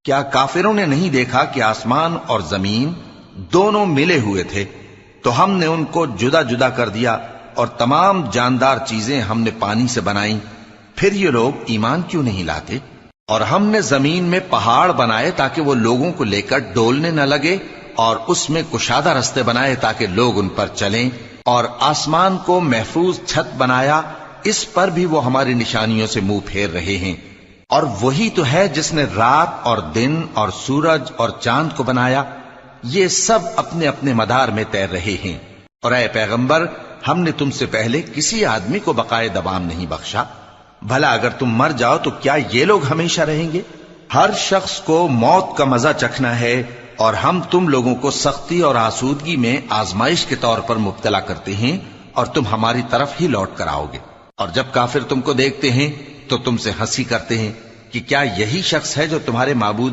کیا کافروں نے نہیں دیکھا کہ آسمان اور زمین دونوں ملے ہوئے تھے تو ہم نے ان کو جدا جدا کر دیا اور تمام جاندار چیزیں ہم نے پانی سے بنائیں، پھر یہ لوگ ایمان کیوں نہیں لاتے؟ اور ہم نے زمین میں پہاڑ بنائے تاکہ وہ لوگوں کو لے کر ڈولنے نہ لگے، اور اس میں کشادہ رستے بنائے تاکہ لوگ ان پر چلیں، اور آسمان کو محفوظ چھت بنایا، اس پر بھی وہ ہماری نشانیوں سے منہ پھیر رہے ہیں۔ اور وہی تو ہے جس نے رات اور دن اور سورج اور چاند کو بنایا، یہ سب اپنے اپنے مدار میں تیر رہے ہیں۔ اور اے پیغمبر، ہم نے تم سے پہلے کسی آدمی کو بقائے دوام نہیں بخشا، بھلا اگر تم مر جاؤ تو کیا یہ لوگ ہمیشہ رہیں گے؟ ہر شخص کو موت کا مزہ چکھنا ہے، اور ہم تم لوگوں کو سختی اور آسودگی میں آزمائش کے طور پر مبتلا کرتے ہیں، اور تم ہماری طرف ہی لوٹ کر آؤ گے۔ اور جب کافر تم کو دیکھتے ہیں تو تم سے ہنسی کرتے ہیں کہ کیا یہی شخص ہے جو تمہارے معبود